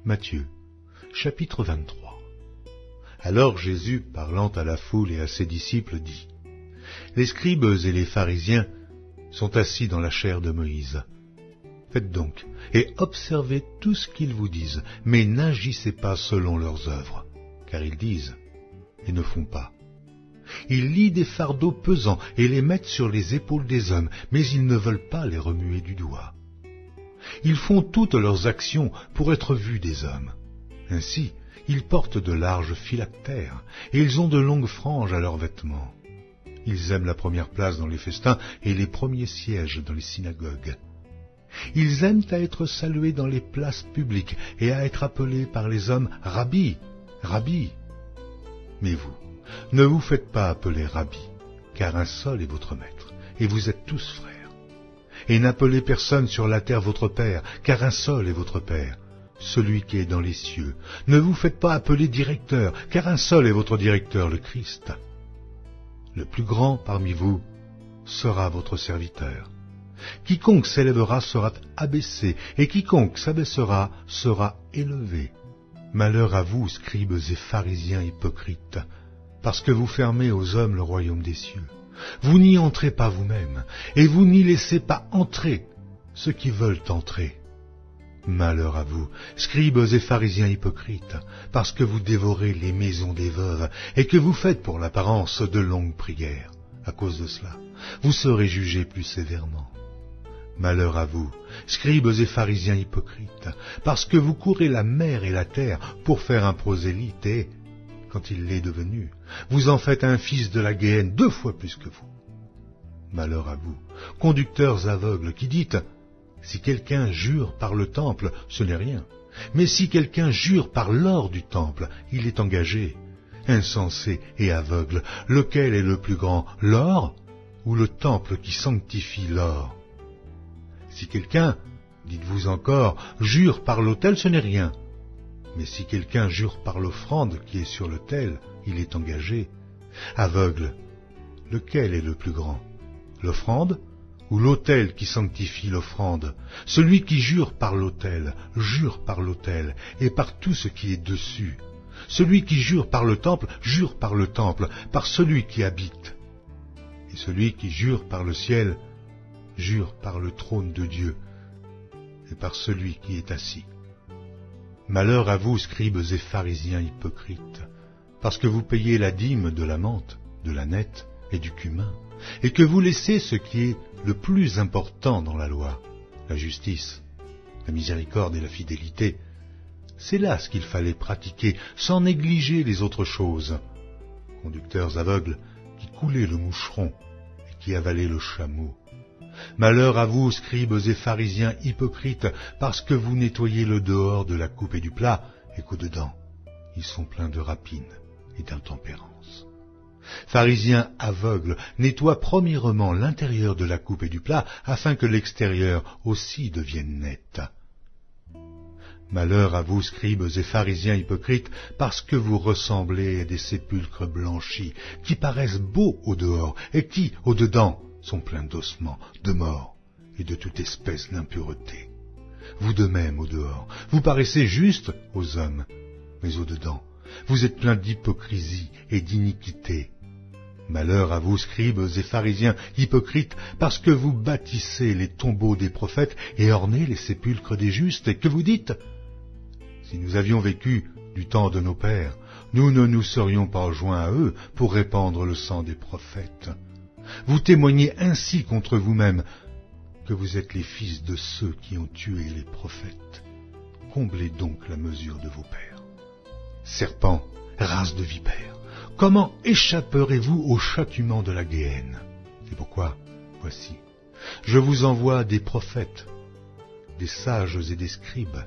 Matthieu, chapitre 23. Alors Jésus, parlant à la foule et à ses disciples, dit : Les scribes et les pharisiens sont assis dans la chaire de Moïse. Faites donc, et observez tout ce qu'ils vous disent, mais n'agissez pas selon leurs œuvres, car ils disent et ne font pas. Ils lient des fardeaux pesants et les mettent sur les épaules des hommes, mais ils ne veulent pas les remuer du doigt. Ils font toutes leurs actions pour être vus des hommes. Ainsi, ils portent de larges phylactères, et ils ont de longues franges à leurs vêtements. Ils aiment la première place dans les festins et les premiers sièges dans les synagogues. Ils aiment à être salués dans les places publiques et à être appelés par les hommes « Rabbi, Rabbi ». Mais vous, ne vous faites pas appeler Rabbi, car un seul est votre maître, et vous êtes tous frères. Et n'appelez personne sur la terre votre Père, car un seul est votre Père, celui qui est dans les cieux. Ne vous faites pas appeler directeur, car un seul est votre directeur, le Christ. Le plus grand parmi vous sera votre serviteur. Quiconque s'élèvera sera abaissé, et quiconque s'abaissera sera élevé. Malheur à vous, scribes et pharisiens hypocrites, parce que vous fermez aux hommes le royaume des cieux. Vous n'y entrez pas vous-même, et vous n'y laissez pas entrer ceux qui veulent entrer. Malheur à vous, scribes et pharisiens hypocrites, parce que vous dévorez les maisons des veuves, et que vous faites pour l'apparence de longues prières. À cause de cela, vous serez jugés plus sévèrement. Malheur à vous, scribes et pharisiens hypocrites, parce que vous courez la mer et la terre pour faire un prosélyte, et, quand il l'est devenu, vous en faites un fils de la Guéhenne 2 fois plus que vous. Malheur à vous, conducteurs aveugles, qui dites : si quelqu'un jure par le temple, ce n'est rien, mais si quelqu'un jure par l'or du temple, il est engagé. Insensé et aveugle, lequel est le plus grand, l'or ou le temple qui sanctifie l'or ? Si quelqu'un, dites-vous encore, jure par l'autel, ce n'est rien. Mais si quelqu'un jure par l'offrande qui est sur l'autel, il est engagé. Aveugle, lequel est le plus grand, l'offrande ou l'autel qui sanctifie l'offrande ? Celui qui jure par l'autel et par tout ce qui est dessus. Celui qui jure par le temple, par celui qui habite. Et celui qui jure par le ciel, jure par le trône de Dieu et par celui qui est assis. Malheur à vous, scribes et pharisiens hypocrites, parce que vous payez la dîme de la menthe, de la nette et du cumin, et que vous laissez ce qui est le plus important dans la loi, la justice, la miséricorde et la fidélité. C'est là ce qu'il fallait pratiquer, sans négliger les autres choses. Conducteurs aveugles qui coulaient le moucheron et qui avalaient le chameau. Malheur à vous, scribes et pharisiens hypocrites, parce que vous nettoyez le dehors de la coupe et du plat, et qu'au-dedans, ils sont pleins de rapine et d'intempérance. Pharisiens aveugles, nettoie premièrement l'intérieur de la coupe et du plat, afin que l'extérieur aussi devienne net. Malheur à vous, scribes et pharisiens hypocrites, parce que vous ressemblez à des sépulcres blanchis, qui paraissent beaux au dehors, et qui, au dedans, sont pleins d'ossements, de morts et de toute espèce d'impureté. Vous de même, au dehors, vous paraissez justes aux hommes, mais au dedans, vous êtes pleins d'hypocrisie et d'iniquité. Malheur à vous, scribes et pharisiens hypocrites, parce que vous bâtissez les tombeaux des prophètes et ornez les sépulcres des justes, et que vous dites : si nous avions vécu du temps de nos pères, nous ne nous serions pas joints à eux pour répandre le sang des prophètes. Vous témoignez ainsi contre vous-même que vous êtes les fils de ceux qui ont tué les prophètes. Comblez donc la mesure de vos pères. Serpents, race de vipères, comment échapperez-vous au châtiment de la Guéhenne ? C'est pourquoi, voici, je vous envoie des prophètes, des sages et des scribes.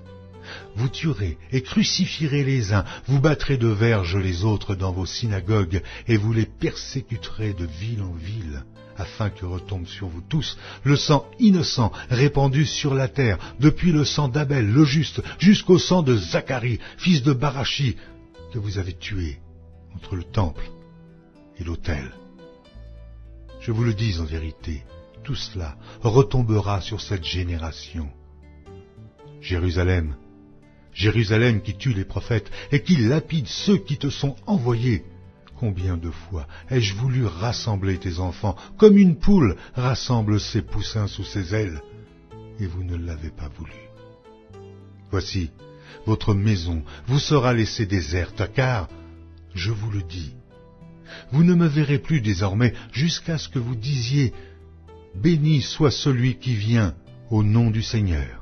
Vous tuerez et crucifierez les uns, vous battrez de verges les autres dans vos synagogues, et vous les persécuterez de ville en ville, afin que retombe sur vous tous le sang innocent répandu sur la terre, depuis le sang d'Abel, le juste, jusqu'au sang de Zacharie, fils de Barachi, que vous avez tué entre le temple et l'autel. Je vous le dis en vérité, tout cela retombera sur cette génération. Jérusalem, Jérusalem qui tue les prophètes et qui lapide ceux qui te sont envoyés. Combien de fois ai-je voulu rassembler tes enfants, comme une poule rassemble ses poussins sous ses ailes, et vous ne l'avez pas voulu. Voici, votre maison vous sera laissée déserte, car, je vous le dis, vous ne me verrez plus désormais jusqu'à ce que vous disiez « Béni soit celui qui vient au nom du Seigneur ».